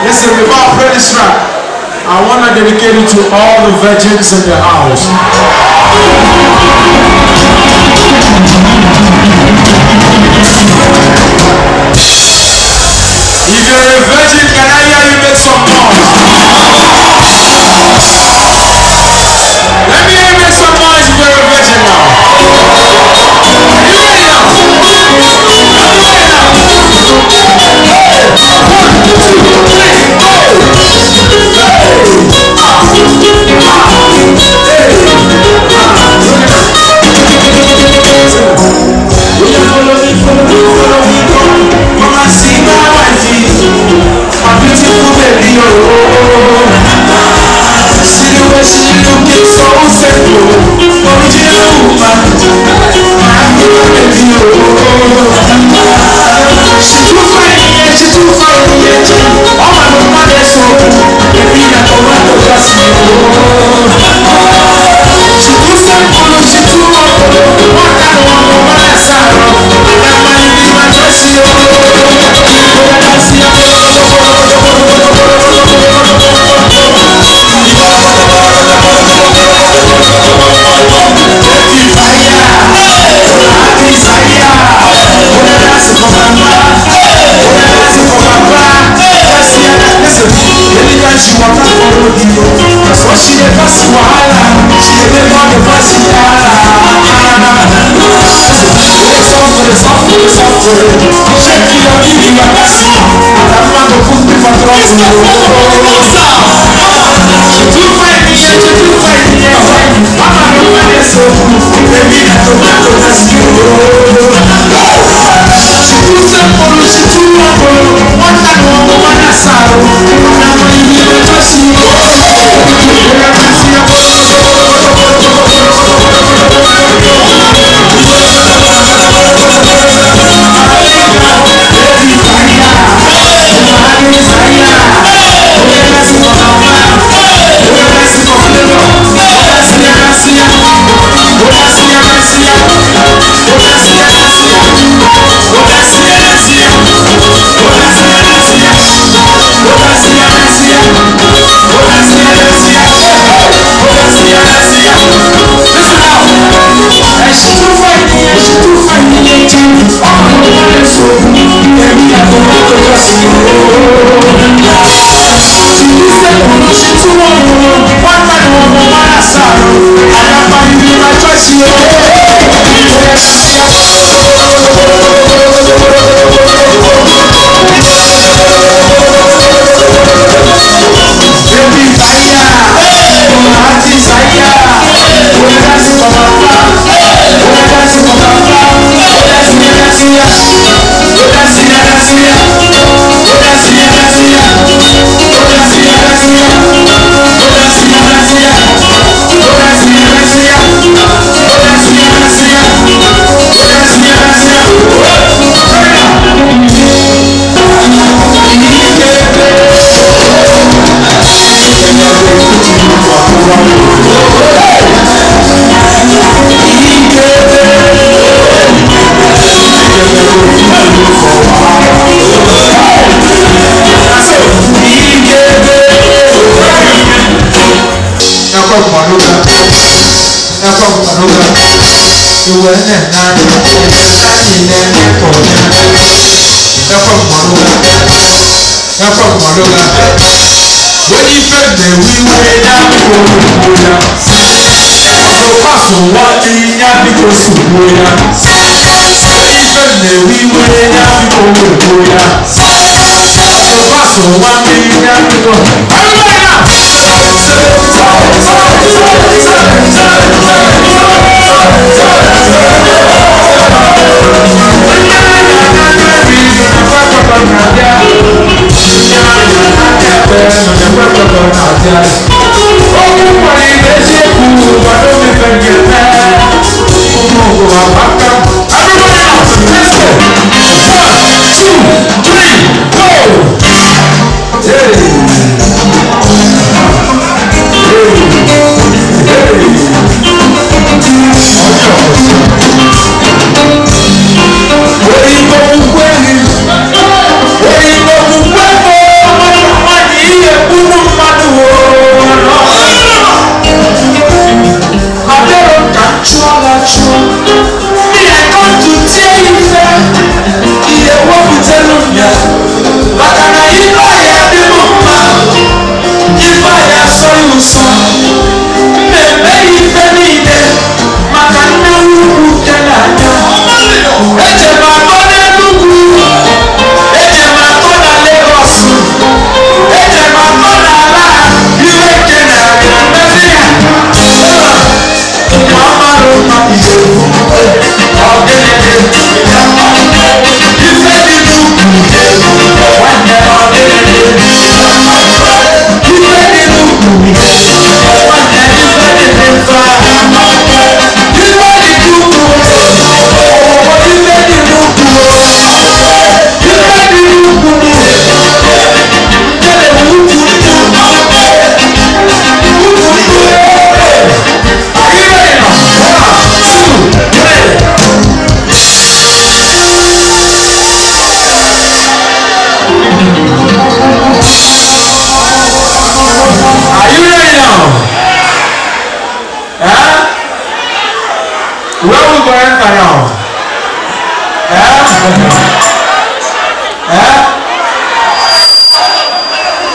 Listen, before I play this track, I want to dedicate it to all the virgins in the house. If you're a virgin, can I hear you make some noise? Let me hear you make some noise if you're a virgin now. Are you ready now? Are you ready now? 1, 2, 3, go! She wants to follow you.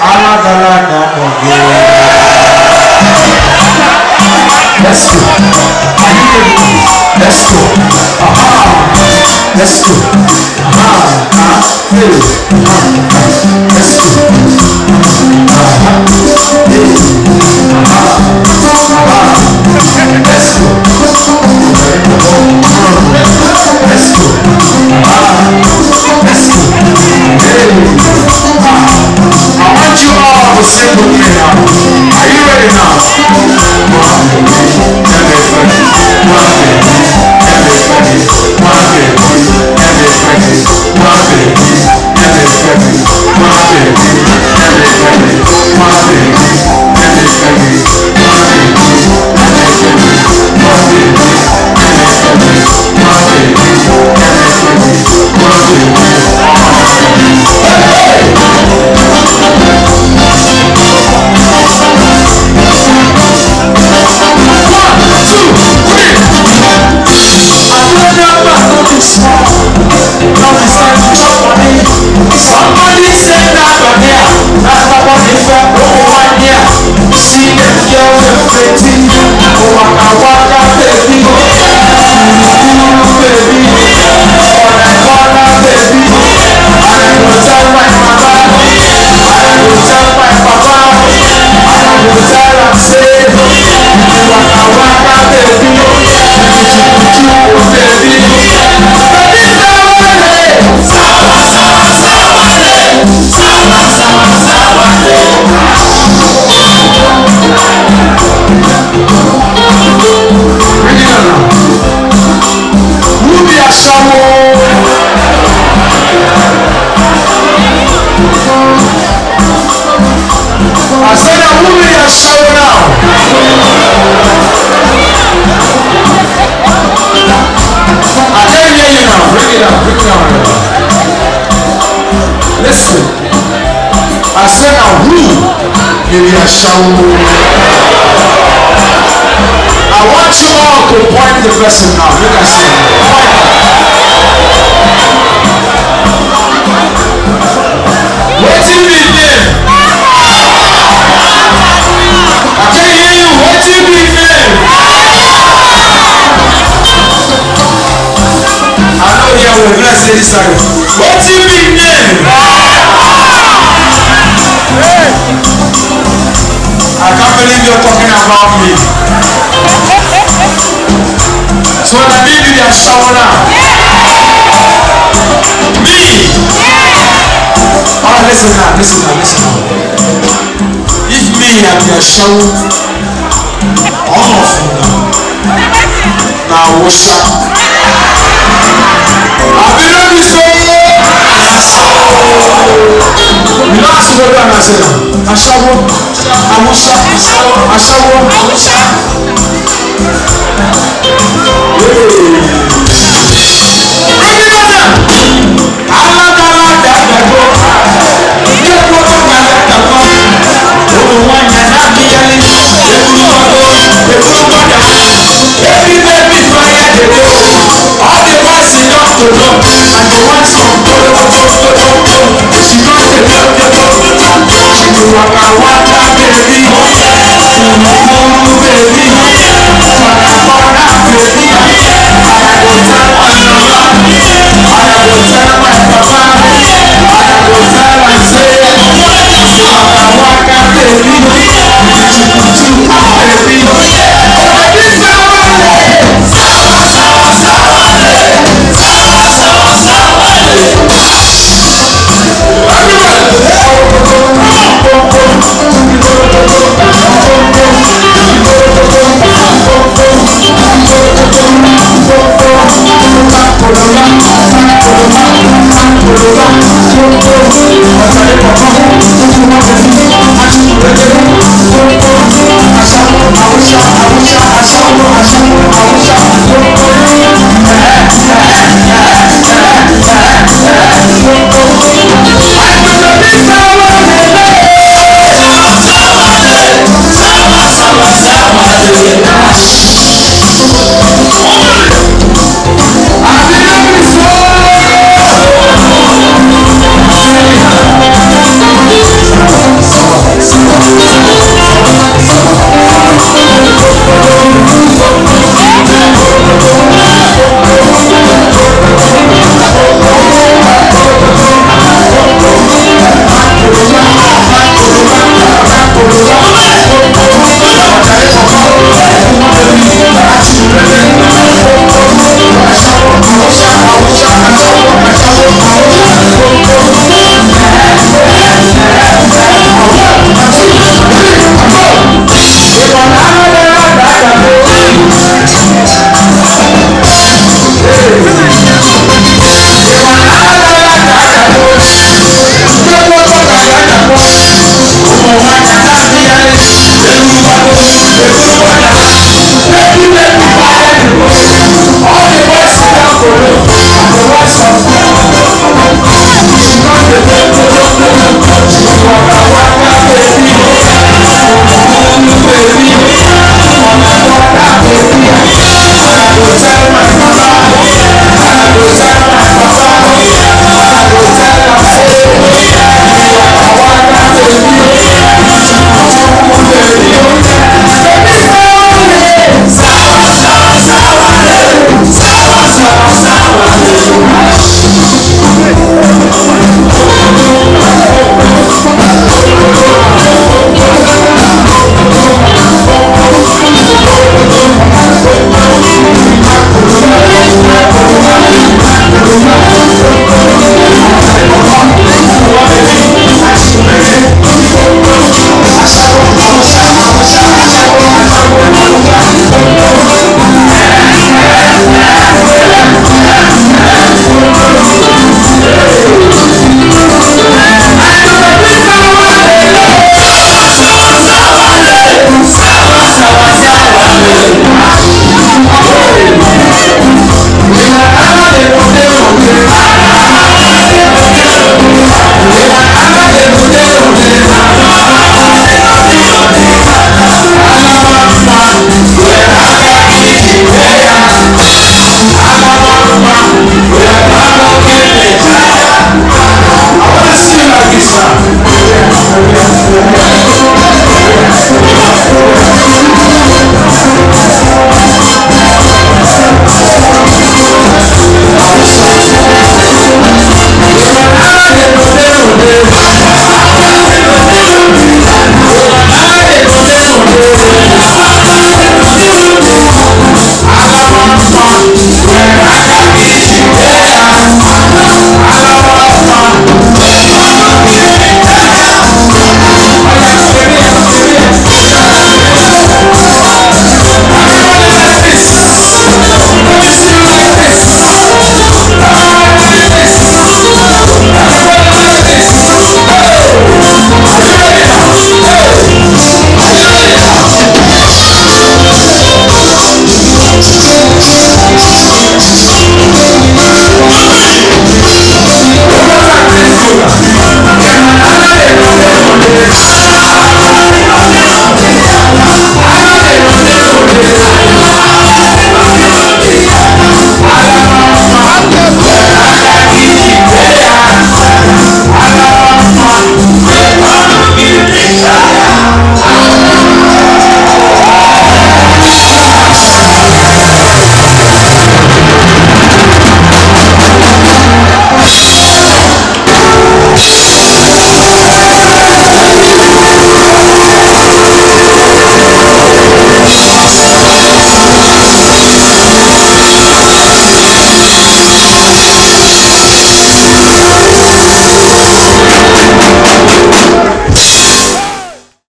Alágbára Let's go. Are you ready? Let's go. Let's go. Hey. Let's go. Hey. Let's go. Let's go. Let's go. Hey. I want you all to sing with me now. Are you ready now? Somebody say that one here. That's what was in the one here. See them girls and pretty. Waka waka baby. Baby. Corner baby. I go tell my mama. I go tell my papa. I go tell them say. Waka waka baby. Baby. I said I'm moving a show now. I can't hear you now. Bring it up. Listen. I said I'm moving a show. I want you all to point the person now. Look at see. What do you mean there? I can't hear you. What do you mean there? I know here we're not saying sorry. What do you mean there? I can't believe you're talking about me. So I need you to shower now. Me? Oh, listen now. If me have your show, all of you now wash up. I've been on this way. You know what I said? I shower. She